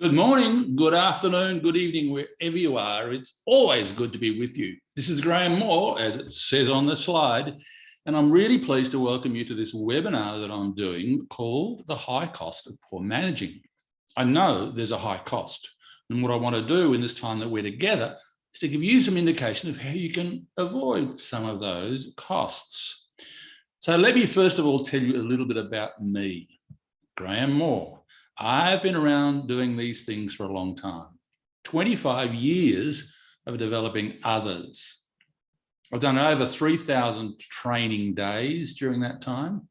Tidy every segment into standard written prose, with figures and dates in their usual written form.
Good morning, good afternoon, good evening, wherever you are. It's always good to be with you. This is Graham Moore, as it says on the slide, and I'm really pleased to welcome you to this webinar that I'm doing called The High Cost of Poor Managing. I know there's a high cost, and what I want to do in this time that we're together is to give you some indication of how you can avoid some of those costs. So let me first of all tell you a little bit about me, Graham Moore. I've been around doing these things for a long time, 25 years of developing others. I've done over 3,000 training days during that time.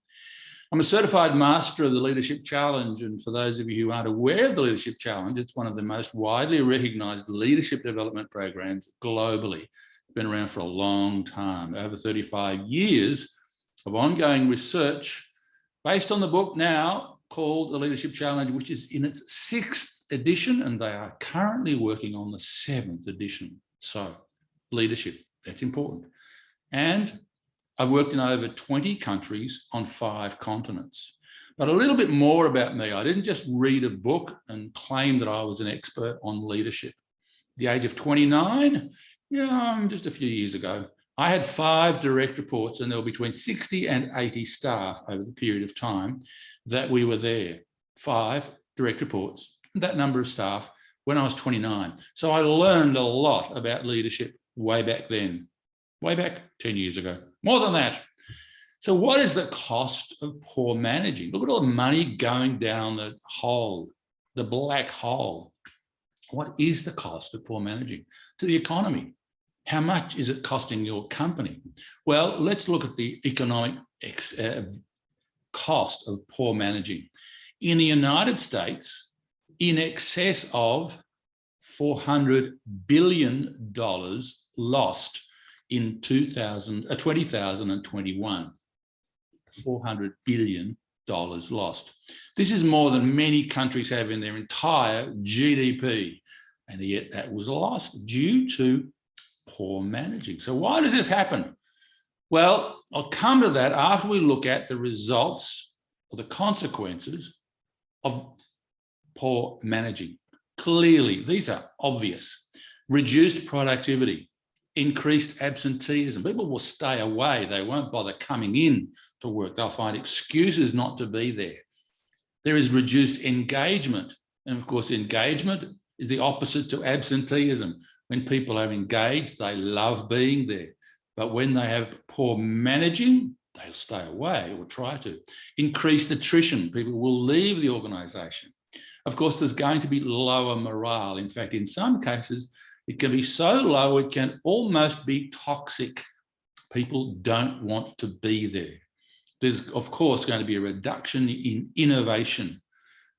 I'm a certified master of the Leadership Challenge. And for those of you who aren't aware of the Leadership Challenge, it's one of the most widely recognized leadership development programs globally. It's been around for a long time, over 35 years of ongoing research based on the book now called The Leadership Challenge, which is in its 6th edition, and they are currently working on the 7th edition. So leadership, that's important. And I've worked in over 20 countries on 5 continents. But a little bit more about me. I didn't just read a book and claim that I was an expert on leadership. At the age of 29, just a few years ago, I had 5 direct reports, and there were between 60 and 80 staff over the period of time that we were there. 5 direct reports, that number of staff when I was 29. So I learned a lot about leadership way back then, way back 10 years ago, more than that. So what is the cost of poor managing? Look at all the money going down the hole, the black hole. What is the cost of poor managing to the economy? How much is it costing your company? Well, let's look at the economic cost of poor managing. In the United States, in excess of $400 billion lost in 2021. $400 billion lost. This is more than many countries have in their entire GDP. And yet that was lost due to poor managing. So why does this happen? Well, I'll come to that after we look at the results or the consequences of poor managing. Clearly, these are obvious. Reduced productivity, increased absenteeism. People will stay away. They won't bother coming in to work. They'll find excuses not to be there. There is reduced engagement. And of course, engagement is the opposite to absenteeism. When people are engaged, they love being there. But when they have poor managing, they'll stay away or try to. Increased attrition, people will leave the organisation. Of course, there's going to be lower morale. In fact, in some cases, it can be so low, it can almost be toxic. People don't want to be there. There's, of course, going to be a reduction in innovation.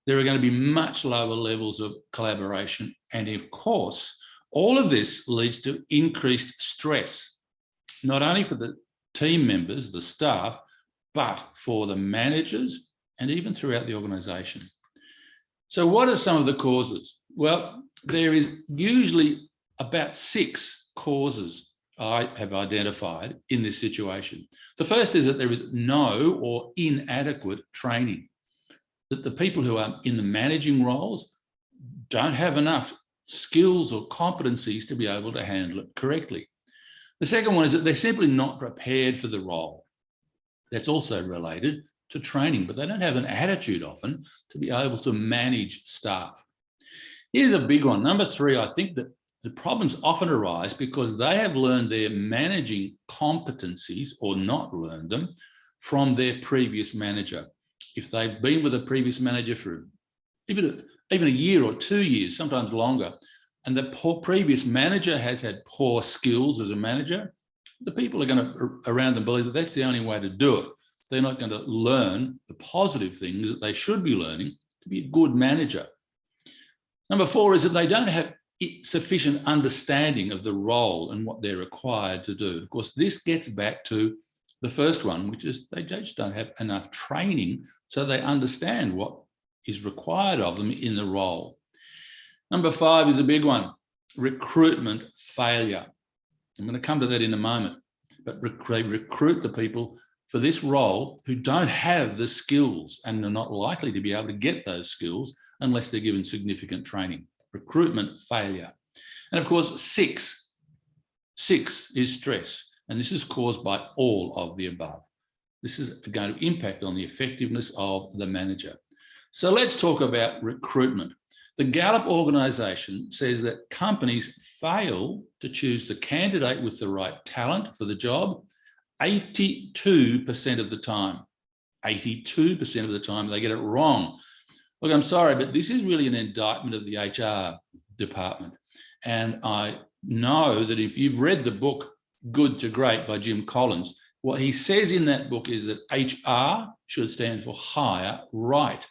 There are going to be much lower levels of collaboration. And of course, all of this leads to increased stress, not only for the team members, the staff, but for the managers and even throughout the organisation. So what are some of the causes? Well, there is usually about 6 causes I have identified in this situation. The first is that there is no or inadequate training, that the people who are in the managing roles don't have enough skills or competencies to be able to handle it correctly. The second one is that they're simply not prepared for the role. That's also related to training, but they don't have an attitude often to be able to manage staff. Here's a big one. Number 3, I think that the problems often arise because they have learned their managing competencies or not learned them from their previous manager. If they've been with a previous manager for even a year or 2 years, sometimes longer, and the previous manager has had poor skills as a manager, the people are going to around them believe that that's the only way to do it. They're not going to learn the positive things that they should be learning to be a good manager. Number 4 is that they don't have sufficient understanding of the role and what they're required to do. Of course, this gets back to the first one, which is they just don't have enough training so they understand what is required of them in the role. Number 5 is a big one, recruitment failure. I'm going to come to that in a moment, but recruit the people for this role who don't have the skills and are not likely to be able to get those skills unless they're given significant training. Recruitment failure. And of course, six is stress. And this is caused by all of the above. This is going to impact on the effectiveness of the manager. So let's talk about recruitment. The Gallup organisation says that companies fail to choose the candidate with the right talent for the job 82% of the time. 82% of the time they get it wrong. Look, I'm sorry, but this is really an indictment of the HR department. And I know that if you've read the book Good to Great by Jim Collins, what he says in that book is that HR should stand for hire right.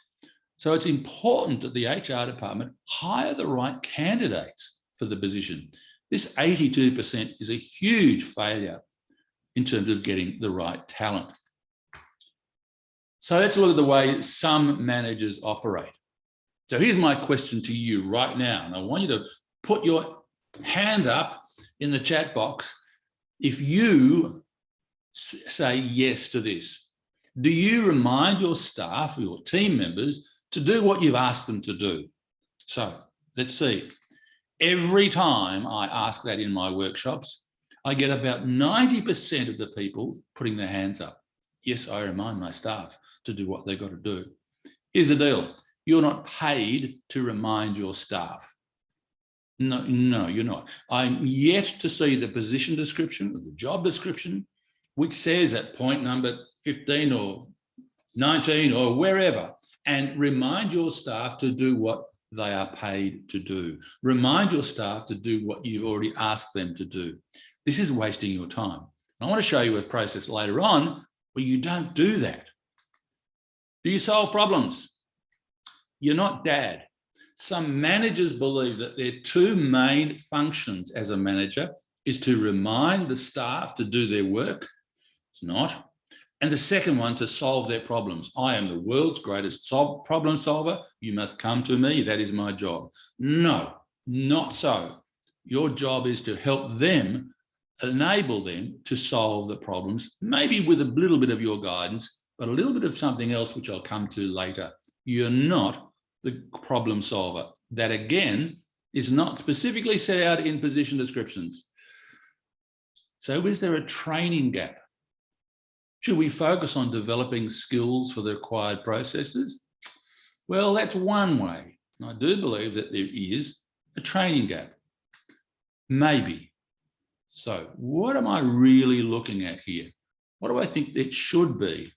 So it's important that the HR department hire the right candidates for the position. This 82% is a huge failure in terms of getting the right talent. So let's look at the way some managers operate. So here's my question to you right now, and I want you to put your hand up in the chat box if you say yes to this. Do you remind your staff, your team members, to do what you've asked them to do? So let's see. Every time I ask that in my workshops, I get about 90% of the people putting their hands up. Yes, I remind my staff to do what they've got to do. Here's the deal. You're not paid to remind your staff. No, you're not. I'm yet to see the position description or the job description, which says at point number 15 or 19 or wherever, and remind your staff to do what they are paid to do. Remind your staff to do what you've already asked them to do. This is wasting your time. I want to show you a process later on where you don't do that. Do you solve problems? You're not Dad. Some managers believe that their two main functions as a manager is to remind the staff to do their work. It's not. And the second one, to solve their problems. I am the world's greatest problem solver. You must come to me. That is my job. No, not so. Your job is to help them, enable them to solve the problems, maybe with a little bit of your guidance, but a little bit of something else, which I'll come to later. You're not the problem solver. That, again, is not specifically set out in position descriptions. So is there a training gap? Should we focus on developing skills for the required processes? Well, that's one way. And I do believe that there is a training gap. Maybe. So what am I really looking at here? What do I think it should be?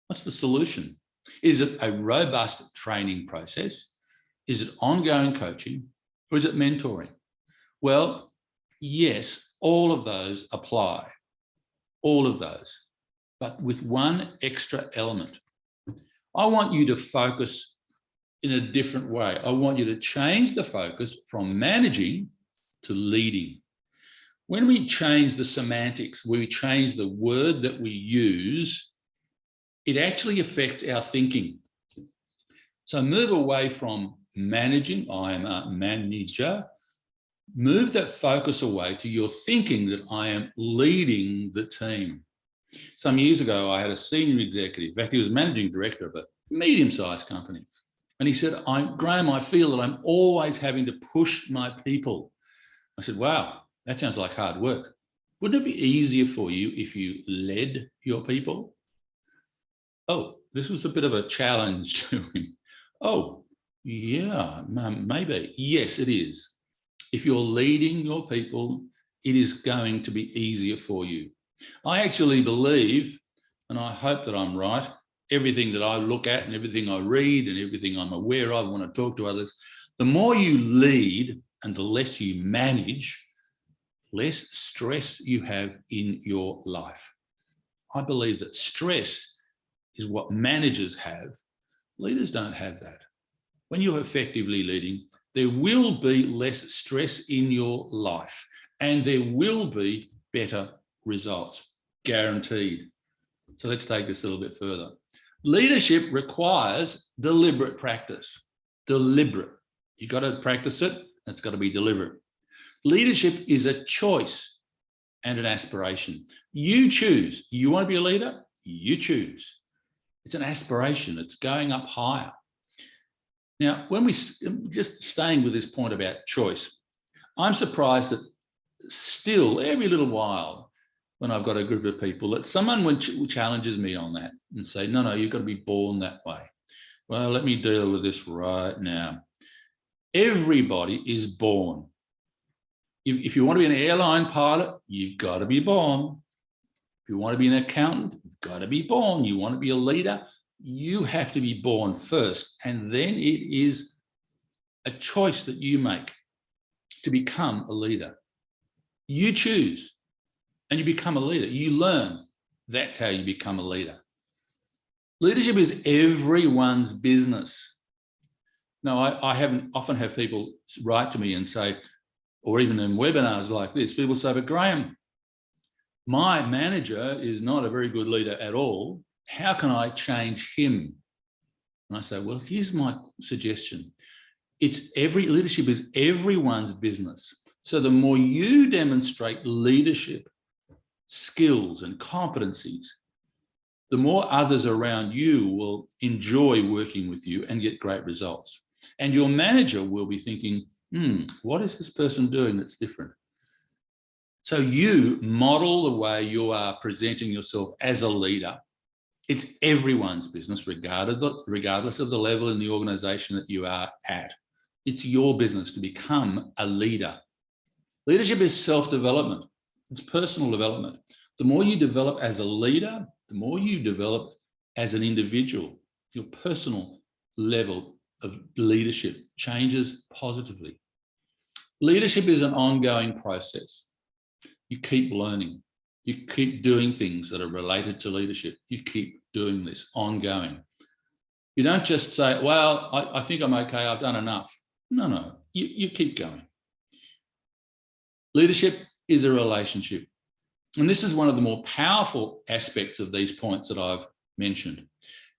What's the solution? Is it a robust training process? Is it ongoing coaching? Or is it mentoring? Well, yes, all of those apply. All of those, but with one extra element. I want you to focus in a different way. I want you to change the focus from managing to leading. When we change the semantics, we change the word that we use, it actually affects our thinking. So move away from managing, I am a manager, move that focus away to your thinking that I am leading the team. Some years ago, I had a senior executive, in fact, he was managing director of a medium-sized company. And he said, Graham, I feel that I'm always having to push my people. I said, wow, that sounds like hard work. Wouldn't it be easier for you if you led your people? Oh, this was a bit of a challenge to him. Oh, yeah, maybe. Yes, it is. If you're leading your people, it is going to be easier for you. I actually believe, and I hope that I'm right, everything that I look at and everything I read and everything I'm aware of, want to talk to others, the more you lead and the less you manage, less stress you have in your life. I believe that stress is what managers have. Leaders don't have that. When you're effectively leading, there will be less stress in your life and there will be better results, guaranteed. So let's take this a little bit further. Leadership requires deliberate practice. Deliberate. You've got to practice it, and it's got to be deliberate. Leadership is a choice, and an aspiration. You choose. You want to be a leader? You choose. It's an aspiration. It's going up higher. Now, when we just staying with this point about choice, I'm surprised that still every little while when I've got a group of people that someone challenges me on that and say, no, you've got to be born that way. Well, let me deal with this right now. Everybody is born. If you want to be an airline pilot, you've got to be born. If you want to be an accountant, you've got to be born. You want to be a leader, you have to be born first. And then it is a choice that you make to become a leader. You choose and you become a leader. You learn. That's how you become a leader. Leadership is everyone's business. Now, I often have people write to me and say, or even in webinars like this, people say, but Graham, my manager is not a very good leader at all. How can I change him? And I say, well, here's my suggestion. Leadership is everyone's business. So the more you demonstrate leadership, skills and competencies, the more others around you will enjoy working with you and get great results. And your manager will be thinking, what is this person doing that's different? So you model the way you are presenting yourself as a leader. It's everyone's business, regardless of the level in the organization that you are at. It's your business to become a leader. Leadership is self-development. It's personal development. The more you develop as a leader, the more you develop as an individual. Your personal level of leadership changes positively. Leadership is an ongoing process. You keep learning. You keep doing things that are related to leadership. You keep doing this ongoing. You don't just say, well, I think I'm okay, I've done enough. No, you keep going. Leadership is a relationship. And this is one of the more powerful aspects of these points that I've mentioned.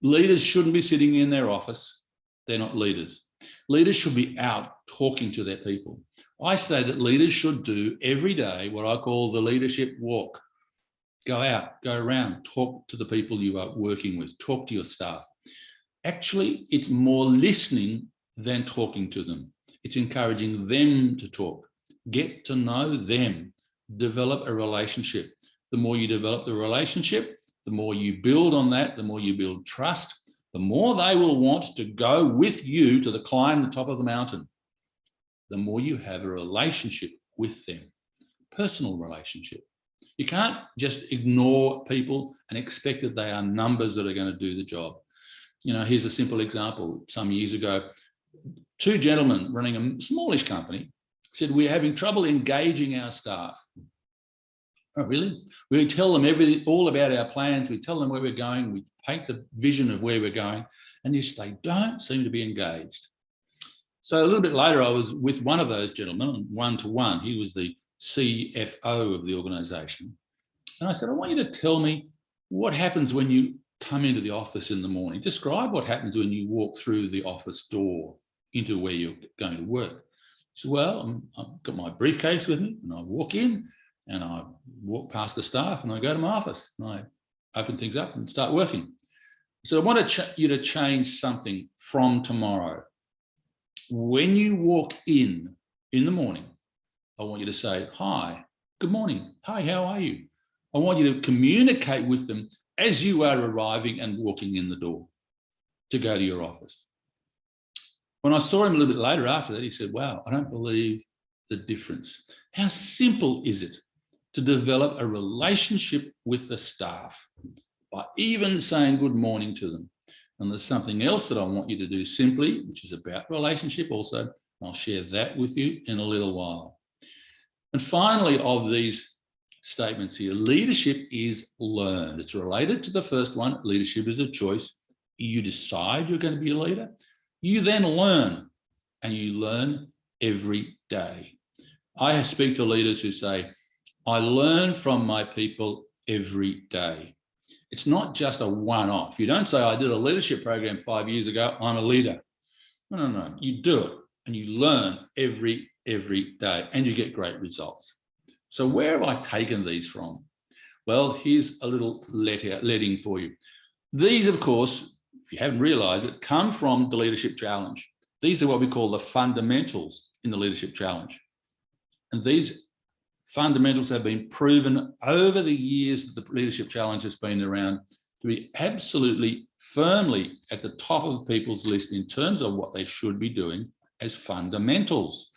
Leaders shouldn't be sitting in their office. They're not leaders. Leaders should be out talking to their people. I say that leaders should do every day what I call the leadership walk. Go out, go around, talk to the people you are working with, talk to your staff. Actually, it's more listening than talking to them. It's encouraging them to talk. Get to know them. Develop a relationship. The more you develop the relationship, the more you build on that, the more you build trust, the more they will want to go with you to climb the top of the mountain. The more you have a relationship with them, personal relationship. You can't just ignore people and expect that they are numbers that are going to do the job. You know, here's a simple example. Some years ago, two gentlemen running a smallish company said, we're having trouble engaging our staff. Oh, really? We tell them all about our plans. We tell them where we're going. We paint the vision of where we're going. And they don't seem to be engaged. So a little bit later, I was with one of those gentlemen, one-to-one. He was the CFO of the organization. And I said, I want you to tell me what happens when you come into the office in the morning. Describe what happens when you walk through the office door into where you're going to work. So, well, I've got my briefcase with me and I walk in and I walk past the staff and I go to my office and I open things up and start working. So I want you to change something from tomorrow. When you walk in the morning, I want you to say, hi, good morning. Hi, how are you? I want you to communicate with them as you are arriving and walking in the door to go to your office. When I saw him a little bit later after that, he said, wow, I don't believe the difference. How simple is it to develop a relationship with the staff by even saying good morning to them? And there's something else that I want you to do simply, which is about relationship also. I'll share that with you in a little while. And finally, of these statements here, leadership is learned. It's related to the first one. Leadership is a choice. You decide you're going to be a leader. You then learn, and you learn every day. I speak to leaders who say, I learn from my people every day. It's not just a one-off. You don't say, I did a leadership program 5 years ago, I'm a leader. No. You do it and you learn every day and you get great results. So where have I taken these from? Well, here's a little letting for you. These, of course, if you haven't realized it, come from the Leadership Challenge. These are what we call the fundamentals in the Leadership Challenge. And these fundamentals have been proven over the years that the Leadership Challenge has been around to be absolutely firmly at the top of people's list in terms of what they should be doing as fundamentals.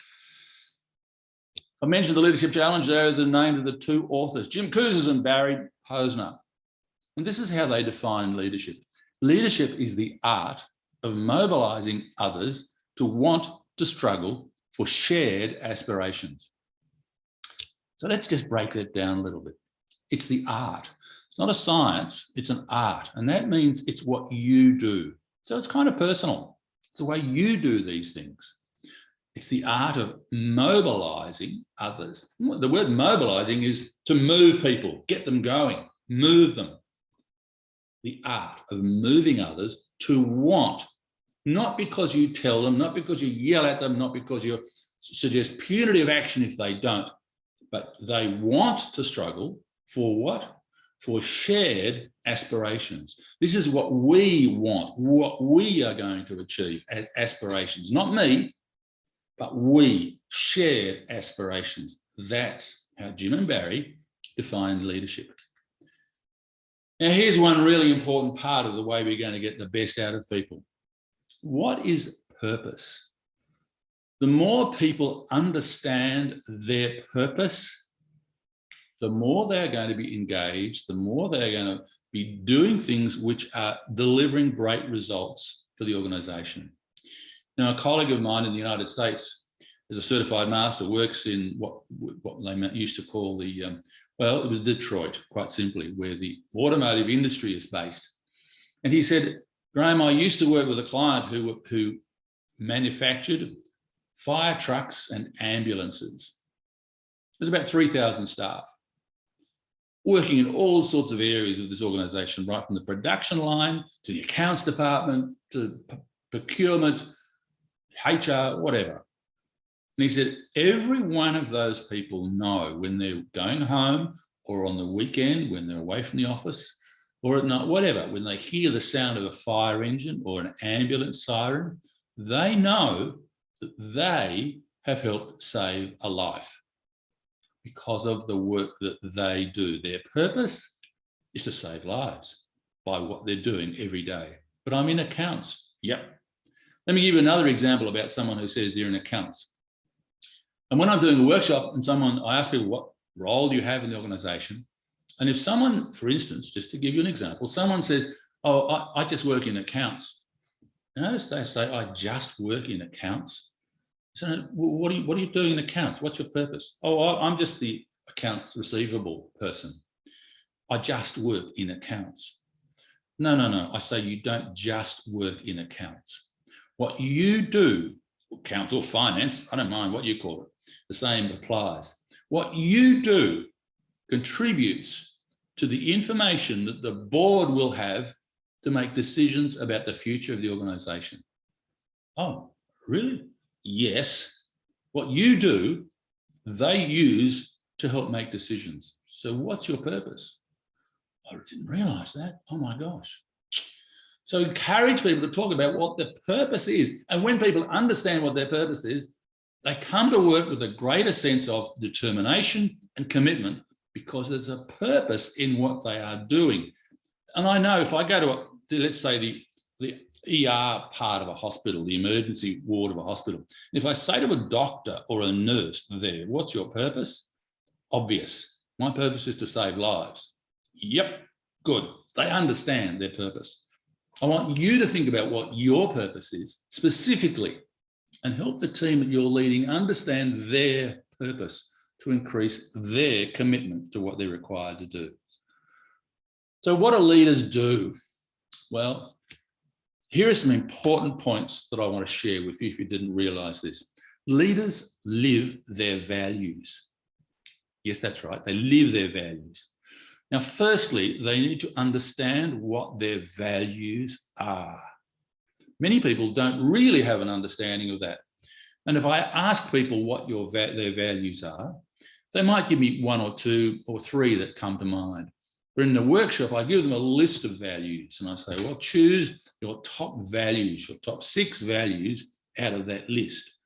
I mentioned the Leadership Challenge. There are the names of the two authors, Jim Kouzes and Barry Posner. And this is how they define leadership. Leadership is the art of mobilizing others to want to struggle for shared aspirations. So let's just break that down a little bit. It's the art. It's not a science, it's an art. And that means it's what you do. So it's kind of personal. It's the way you do these things. It's the art of mobilizing others. The word mobilizing is to move people, get them going, move them. The art of moving others to want, not because you tell them, not because you yell at them, not because you suggest punitive action if they don't, but they want to struggle for what? For shared aspirations. This is what we want, what we are going to achieve as aspirations, not me, but we, shared aspirations. That's how Jim and Barry define leadership. Now, here's one really important part of the way we're going to get the best out of people. What is purpose? The more people understand their purpose, the more they're going to be engaged, the more they're going to be doing things which are delivering great results for the organisation. Now, a colleague of mine in the United States is a certified master, works in what they used to call the, well, it was Detroit, quite simply, where the automotive industry is based. And he said, Graham, I used to work with a client who manufactured fire trucks and ambulances. There's about 3,000 staff working in all sorts of areas of this organisation, right from the production line to the accounts department to procurement, HR, whatever. And he said, every one of those people know when they're going home or on the weekend, when they're away from the office or at night, whatever, when they hear the sound of a fire engine or an ambulance siren, they know that they have helped save a life because of the work that they do. Their purpose is to save lives by what they're doing every day. But I'm in accounts. Yep. Let me give you another example about someone who says they're in accounts. And when I'm doing a workshop and I ask people, what role do you have in the organisation? And if someone, for instance, just to give you an example, someone says, oh, I just work in accounts. Notice they say, I just work in accounts. So what are you doing in accounts? What's your purpose? Oh, I'm just the accounts receivable person. I just work in accounts. No. I say you don't just work in accounts. What you do, accounts or finance, I don't mind what you call it, the same applies. What you do contributes to the information that the board will have to make decisions about the future of the organisation. Oh, really? Yes. What you do, they use to help make decisions. So what's your purpose? I didn't realise that. Oh my gosh. So encourage people to talk about what the purpose is. And when people understand what their purpose is, they come to work with a greater sense of determination and commitment because there's a purpose in what they are doing. And I know if I go to, let's say, the ER part of a hospital, the emergency ward of a hospital, and if I say to a doctor or a nurse there, what's your purpose? Obvious. My purpose is to save lives. Yep, good. They understand their purpose. I want you to think about what your purpose is specifically and help the team that you're leading understand their purpose to increase their commitment to what they're required to do. So what do leaders do? Well, here are some important points that I want to share with you if you didn't realise this. Leaders live their values. Yes, that's right. They live their values. Now, firstly, they need to understand what their values are. Many people don't really have an understanding of that. And if I ask people what their values are, They might give me one or two or three that come to mind. But in the workshop, I give them a list of values and I say, well, choose your top values, your top 6 values out of that list.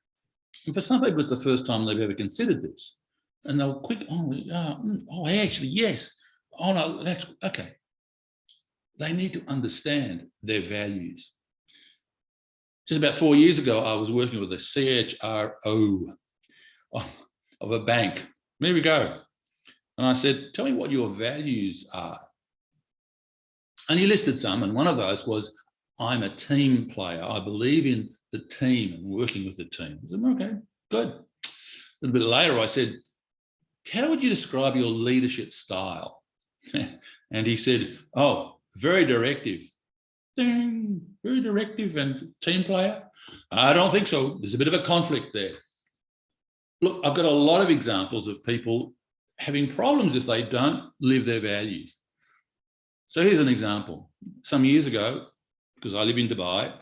And for some people, it's the first time they've ever considered this. And they'll quick, oh, actually, yes. Oh, no, that's okay. They need to understand their values. Just about 4 years ago, I was working with a CHRO of a bank. There we go. And I said, tell me what your values are. And he listed some, and one of those was, I'm a team player. I believe in the team and working with the team. I said, okay, good. A little bit later, I said, how would you describe your leadership style? And he said, oh, very directive. Ding, very directive and team player? I don't think so. There's a bit of a conflict there. Look, I've got a lot of examples of people having problems if they don't live their values. So here's an example. Some years ago, because I live in Dubai, I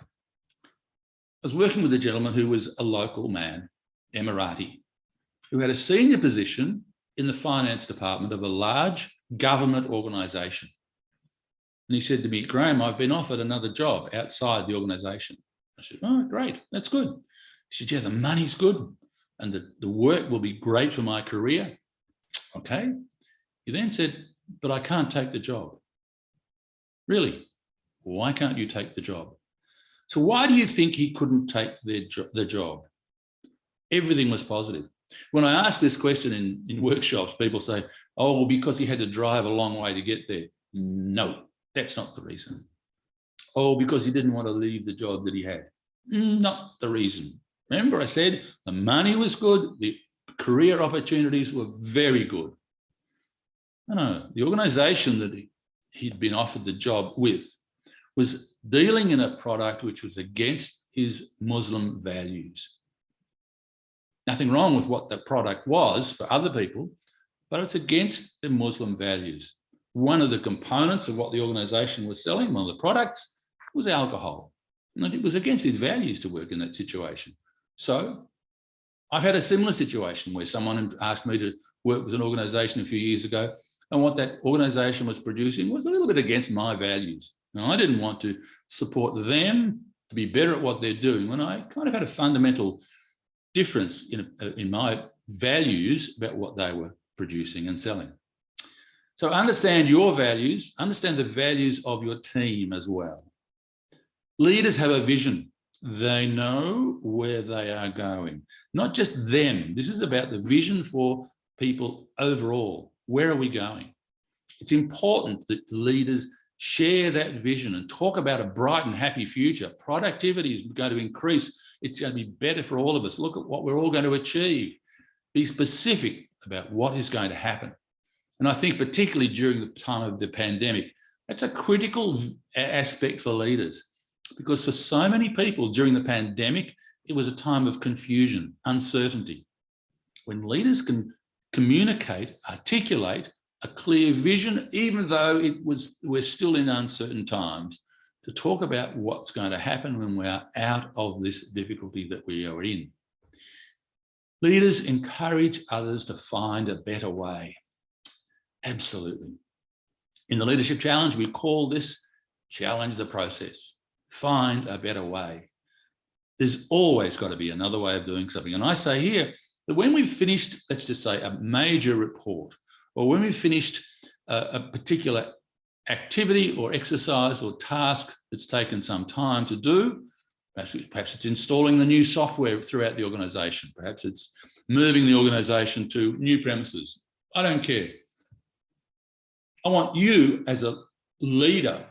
was working with a gentleman who was a local man, Emirati, who had a senior position in the finance department of a large government organisation. And he said to me, Graham, I've been offered another job outside the organisation. I said, oh, great, that's good. He said, yeah, the money's good and the work will be great for my career. Okay. He then said, but I can't take the job. Really? Why can't you take the job? So why do you think he couldn't take the job? Everything was positive. When I ask this question in workshops, people say, oh, well, because he had to drive a long way to get there. No, that's not the reason. Oh, because he didn't want to leave the job that he had. Not the reason. Remember, I said the money was good, the career opportunities were very good. No, the organisation that he'd been offered the job with was dealing in a product which was against his Muslim values. Nothing wrong with what the product was for other people, but it's against the Muslim values. One of the components of what the organisation was selling, one of the products, was alcohol. And it was against his values to work in that situation. So I've had a similar situation where someone asked me to work with an organisation a few years ago, and what that organisation was producing was a little bit against my values. Now, I didn't want to support them to be better at what they're doing when I kind of had a fundamental difference in my values about what they were producing and selling. So understand your values, understand the values of your team as well. Leaders have a vision. They know where they are going, not just them. This is about the vision for people overall. Where are we going? It's important that leaders share that vision and talk about a bright and happy future. Productivity is going to increase. It's going to be better for all of us. Look at what we're all going to achieve. Be specific about what is going to happen. And I think particularly during the time of the pandemic, that's a critical aspect for leaders, because for so many people during the pandemic, it was a time of confusion, uncertainty. When leaders can communicate, articulate a clear vision, even though we're still in uncertain times, to talk about what's going to happen when we are out of this difficulty that we are in. Leaders encourage others to find a better way. Absolutely. In the Leadership Challenge, we call this challenge the process. Find a better way. There's always got to be another way of doing something. And I say here that when we've finished, let's just say, a major report, or when we've finished a particular activity or exercise or task that's taken some time to do, perhaps it's installing the new software throughout the organisation, perhaps it's moving the organisation to new premises. I don't care. I want you as a leader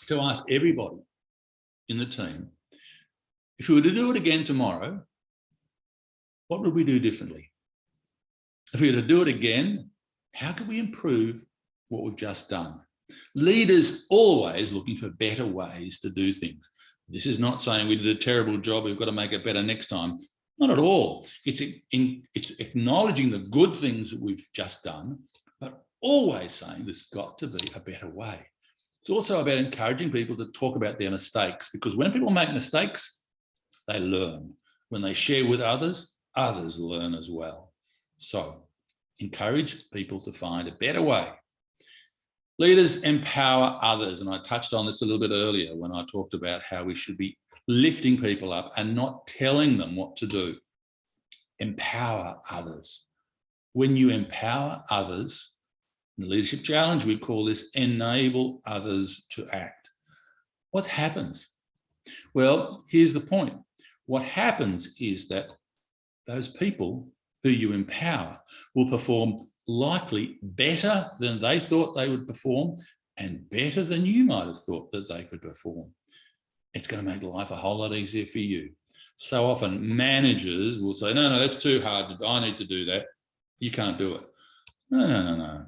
to ask everybody in the team, if we were to do it again tomorrow, what would we do differently? If we were to do it again, how can we improve what we've just done? Leaders always looking for better ways to do things. This is not saying we did a terrible job, we've got to make it better next time. Not at all. It's acknowledging the good things that we've just done, but always saying there's got to be a better way. It's also about encouraging people to talk about their mistakes, because when people make mistakes, they learn. When they share with others, others learn as well. So encourage people to find a better way. Leaders empower others. And I touched on this a little bit earlier when I talked about how we should be lifting people up and not telling them what to do. Empower others. When you empower others, in the Leadership Challenge, we call this enable others to act. What happens? Well, here's the point. What happens is that those people who you empower will perform likely better than they thought they would perform and better than you might have thought that they could perform. It's going to make life a whole lot easier for you. So often managers will say, no, that's too hard. I need to do that. You can't do it. No.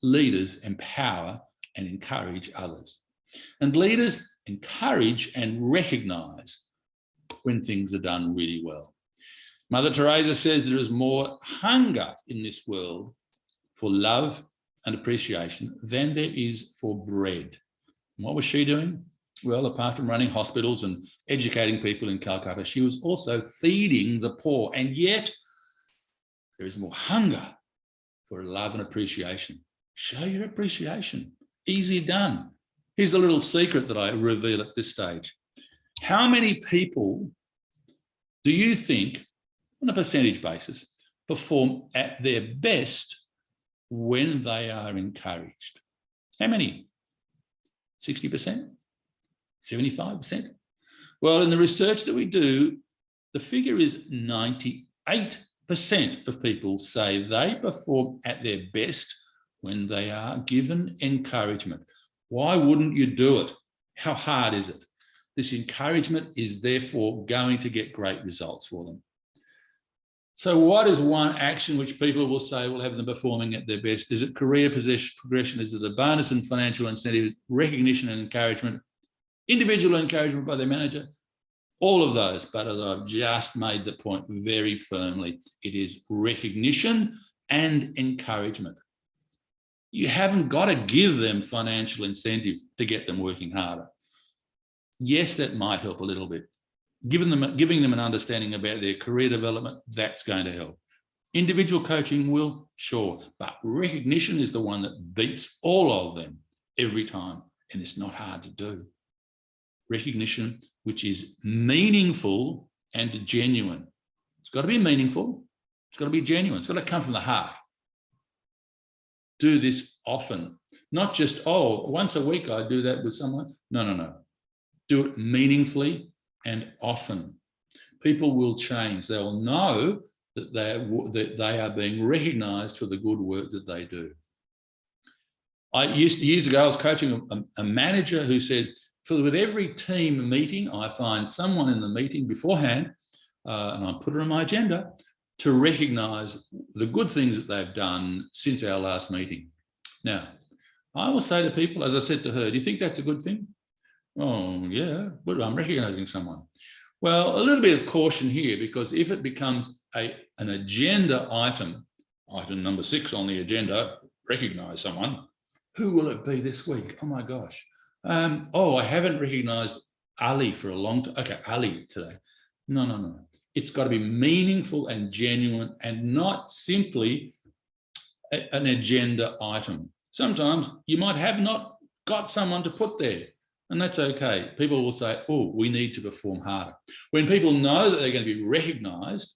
Leaders empower and encourage others. And leaders encourage and recognise when things are done really well. Mother Teresa says there is more hunger in this world for love and appreciation than there is for bread. And what was she doing? Well, apart from running hospitals and educating people in Calcutta, she was also feeding the poor. And yet there is more hunger for love and appreciation. Show your appreciation. Easy done. Here's a little secret that I reveal at this stage. How many people do you think, on a percentage basis, perform at their best when they are encouraged? How many? 60%? 75%? Well, in the research that we do, the figure is 98% of people say they perform at their best when they are given encouragement. Why wouldn't you do it? How hard is it? This encouragement is therefore going to get great results for them. So what is one action which people will say will have them performing at their best? Is it career progression? Is it a bonus and financial incentive, recognition and encouragement, individual encouragement by their manager? All of those, but as I've just made the point very firmly, it is recognition and encouragement. You haven't got to give them financial incentive to get them working harder. Yes, that might help a little bit. Giving them an understanding about their career development, that's going to help. Individual coaching will, sure, but recognition is the one that beats all of them every time, and it's not hard to do. Recognition which is meaningful and genuine. It's got to be meaningful. It's got to be genuine. It's got to come from the heart. Do this often, not just, oh, once a week I do that with someone. No. Do it meaningfully and often. People will change. They'll know that they are being recognised for the good work that they do. Years ago, I was coaching a manager who said, with every team meeting, I find someone in the meeting beforehand, and I put it on my agenda, to recognise the good things that they've done since our last meeting. Now, I will say to people, as I said to her, do you think that's a good thing? Oh, yeah, but I'm recognising someone. Well, a little bit of caution here, because if it becomes an agenda item number 6 on the agenda, recognise someone, who will it be this week? Oh my gosh. I haven't recognised Ali for a long time. Okay, Ali today. No. It's got to be meaningful and genuine and not simply an agenda item. Sometimes you might have not got someone to put there, and that's okay. People will say, oh, we need to perform harder. When people know that they're going to be recognised,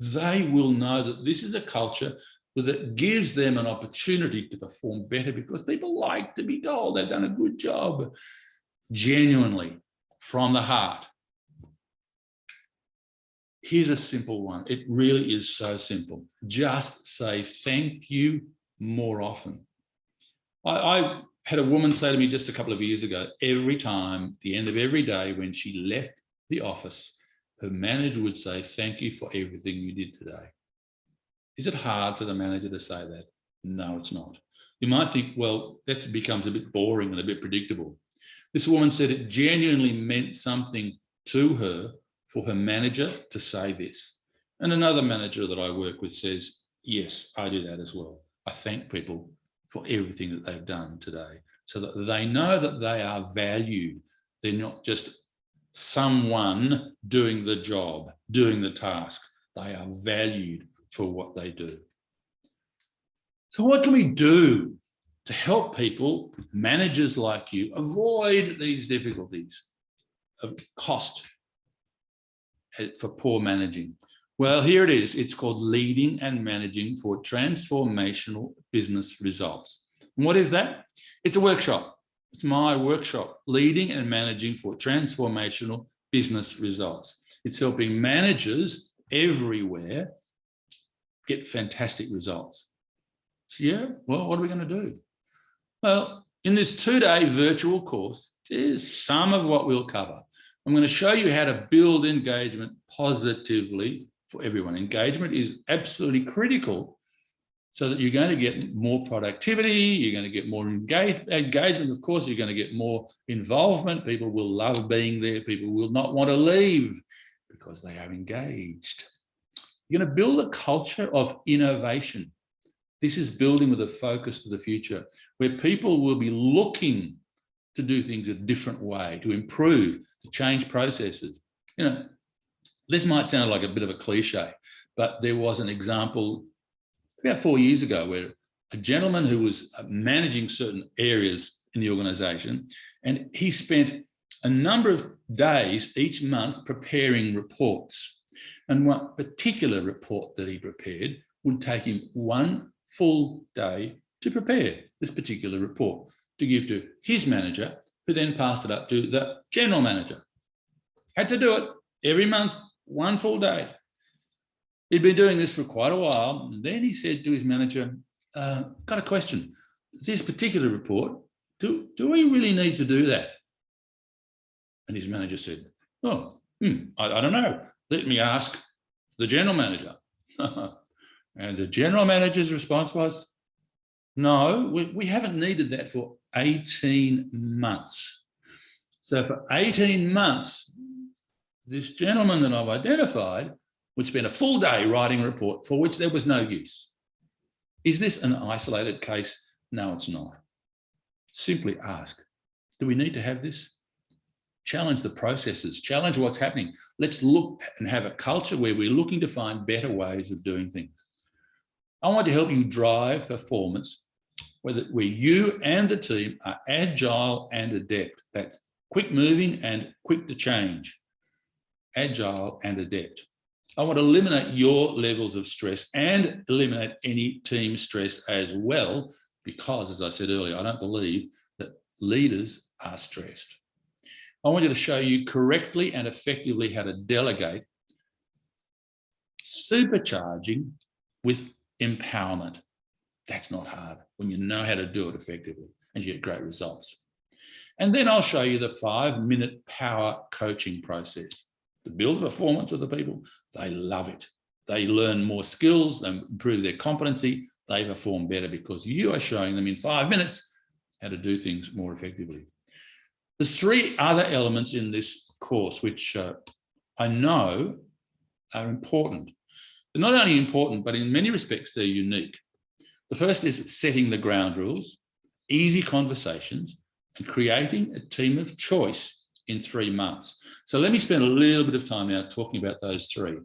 they will know that this is a culture that gives them an opportunity to perform better, because people like to be told they've done a good job, genuinely, from the heart. Here's a simple one. It really is so simple. Just say thank you more often. I had a woman say to me just a couple of years ago, every time, at the end of every day when she left the office, her manager would say, thank you for everything you did today. Is it hard for the manager to say that? No, it's not. You might think, well, that becomes a bit boring and a bit predictable. This woman said it genuinely meant something to her for her manager to say this. And another manager that I work with says, yes, I do that as well. I thank people for everything that they've done today, so that they know that they are valued. They're not just someone doing the job, doing the task. They are valued for what they do. So what can we do to help people, managers like you, avoid these difficulties of cost for poor managing? Well, here it is. It's called Leading and Managing for Transformational Business Results. And what is that? It's a workshop. It's my workshop, Leading and Managing for Transformational Business Results. It's helping managers everywhere get fantastic results. So yeah, well, what are we going to do? Well, in this 2-day virtual course, here's some of what we'll cover. I'm going to show you how to build engagement positively for everyone. Engagement is absolutely critical so that you're going to get more productivity, you're going to get more engagement, of course, you're going to get more involvement. People will love being there. People will not want to leave because they are engaged. You're going to build a culture of innovation. This is building with a focus to the future, where people will be looking to do things a different way, to improve, to change processes. You know, this might sound like a bit of a cliche, but there was an example about 4 years ago where a gentleman who was managing certain areas in the organisation, and he spent a number of days each month preparing reports. And one particular report that he prepared would take him 1 full day to prepare this particular report to give to his manager, who then passed it up to the general manager. Had to do it every month, 1 full day. He'd been doing this for quite a while. And then he said to his manager, got a question. This particular report, do we really need to do that? And his manager said, oh, I don't know. Let me ask the general manager. And the general manager's response was, no, we haven't needed that for 18 months. So for 18 months, this gentleman that I've identified would spend a full day writing a report for which there was no use. Is this an isolated case? No, it's not. Simply ask, do we need to have this? Challenge the processes, challenge what's happening. Let's look and have a culture where we're looking to find better ways of doing things. I want to help you drive performance where you and the team are agile and adept. That's quick moving and quick to change. Agile and adept. I want to eliminate your levels of stress and eliminate any team stress as well, because, as I said earlier, I don't believe that leaders are stressed. I want you to show you correctly and effectively how to delegate, supercharging with empowerment. That's not hard when you know how to do it effectively and you get great results. And then I'll show you the 5-minute power coaching process to build the performance of the people. They love it. They learn more skills, they improve their competency, they perform better because you are showing them in 5 minutes how to do things more effectively. There's 3 other elements in this course which I know are important. They're not only important, but in many respects, they're unique. The first is setting the ground rules, easy conversations, and creating a team of choice in 3 months. So let me spend a little bit of time now talking about those 3.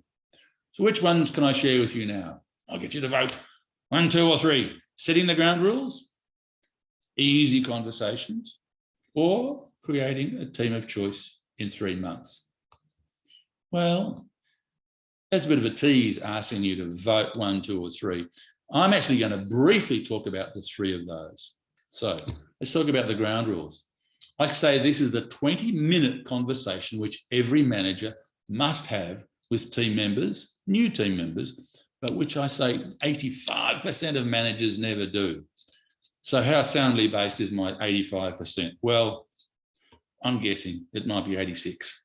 So which ones can I share with you now? I'll get you to vote. 1, 2, or 3. Setting the ground rules, easy conversations, or creating a team of choice in 3 months. Well, that's a bit of a tease asking you to vote 1, 2, or 3. I'm actually going to briefly talk about the 3 of those. So let's talk about the ground rules. I say this is the 20-minute conversation which every manager must have with team members, new team members, but which I say 85% of managers never do. So how soundly based is my 85%? Well, I'm guessing it might be 86.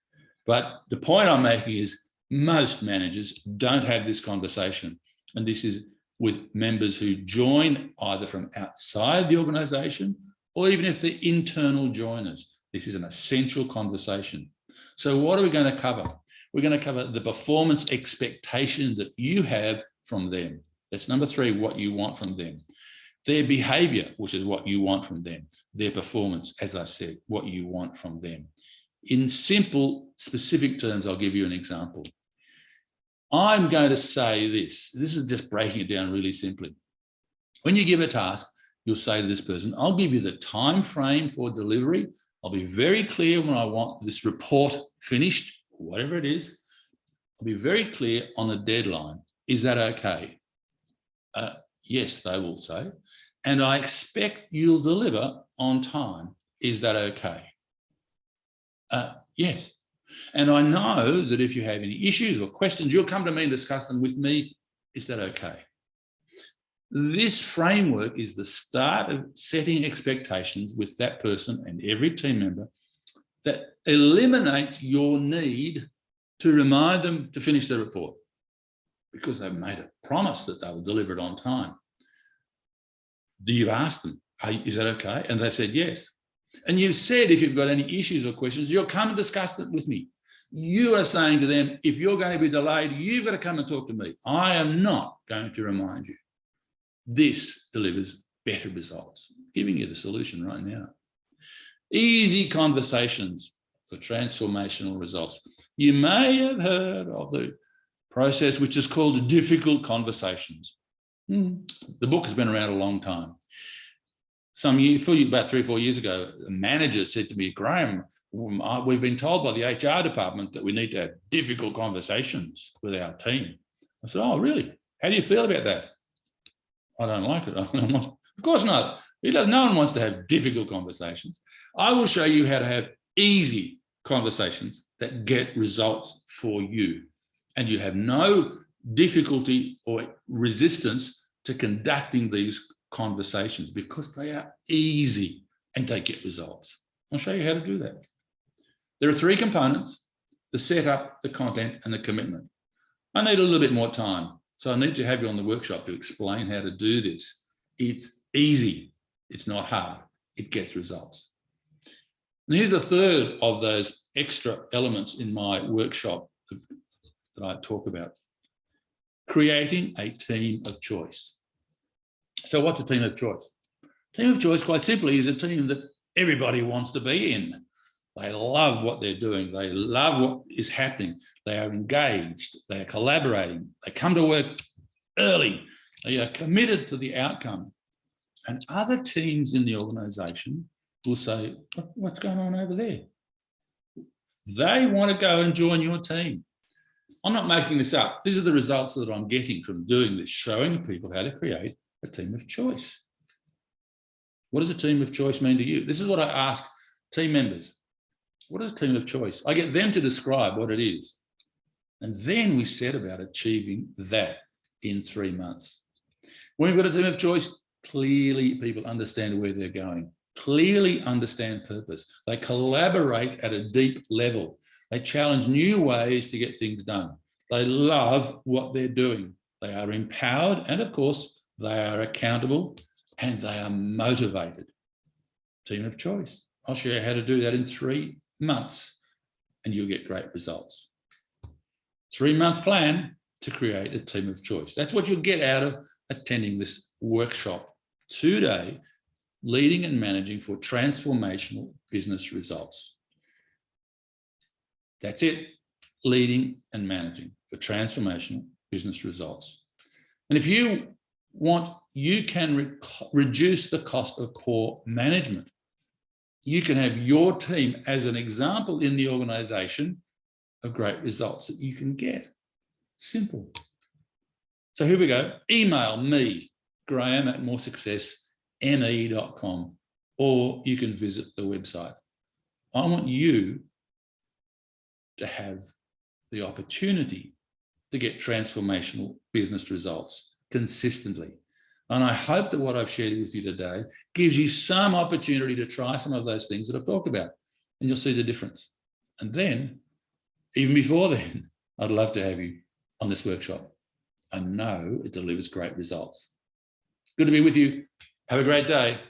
But the point I'm making is most managers don't have this conversation. And this is with members who join either from outside the organisation or even if they're internal joiners. This is an essential conversation. So what are we going to cover? We're going to cover the performance expectation that you have from them. That's number 3, what you want from them. Their behaviour, which is what you want from them. Their performance, as I said, what you want from them. In simple, specific terms, I'll give you an example. I'm going to say this. This is just breaking it down really simply. When you give a task, you'll say to this person, I'll give you the time frame for delivery. I'll be very clear when I want this report finished, whatever it is. I'll be very clear on the deadline. Is that okay? Yes, they will say. And I expect you'll deliver on time. Is that okay? Yes. And I know that if you have any issues or questions, you'll come to me and discuss them with me. Is that okay? This framework is the start of setting expectations with that person and every team member that eliminates your need to remind them to finish the report because they've made a promise that they will deliver it on time. You've asked them, is that okay? And they've said yes. And you've said, if you've got any issues or questions, you'll come and discuss them with me. You are saying to them, if you're going to be delayed, you've got to come and talk to me. I am not going to remind you. This delivers better results. I'm giving you the solution right now. Easy conversations for transformational results. You may have heard of the process which is called difficult conversations. The book has been around a long time. About 3 or 4 years ago, a manager said to me, Graham, we've been told by the HR department that we need to have difficult conversations with our team. I said, oh, really? How do you feel about that? I don't like it. Of course not. No one wants to have difficult conversations. I will show you how to have easy conversations that get results for you. And you have no difficulty or resistance to conducting these conversations because they are easy and they get results. I'll show you how to do that. There are 3 components: the setup, the content, and the commitment. I need a little bit more time, so I need to have you on the workshop to explain how to do this. It's easy. It's not hard. It gets results. And here's the third of those extra elements in my workshop that I talk about: creating a team of choice. So what's a team of choice? Team of choice, quite simply, is a team that everybody wants to be in. They love what they're doing. They love what is happening. They are engaged. They are collaborating. They come to work early. They are committed to the outcome. And other teams in the organisation will say, what's going on over there? They want to go and join your team. I'm not making this up. These are the results that I'm getting from doing this, showing people how to create a team of choice. What does a team of choice mean to you? This is what I ask team members. What is a team of choice? I get them to describe what it is. And then we set about achieving that in 3 months. When we've got a team of choice, clearly people understand where they're going, clearly understand purpose. They collaborate at a deep level. They challenge new ways to get things done. They love what they're doing. They are empowered, and of course, they are accountable and they are motivated. Team of choice. I'll show you how to do that in 3 months and you'll get great results. 3-month plan to create a team of choice. That's what you'll get out of attending this workshop today, leading and managing for transformational business results. That's it, leading and managing for transformational business results. And if you want, you can reduce the cost of poor management. You can have your team as an example in the organisation of great results that you can get. Simple. So here we go. Email me, graham@moresuccessne.com, or you can visit the website. I want you to have the opportunity to get transformational business results consistently. And I hope that what I've shared with you today gives you some opportunity to try some of those things that I've talked about, and you'll see the difference. And then, even before then, I'd love to have you on this workshop. I know it delivers great results. Good to be with you. Have a great day.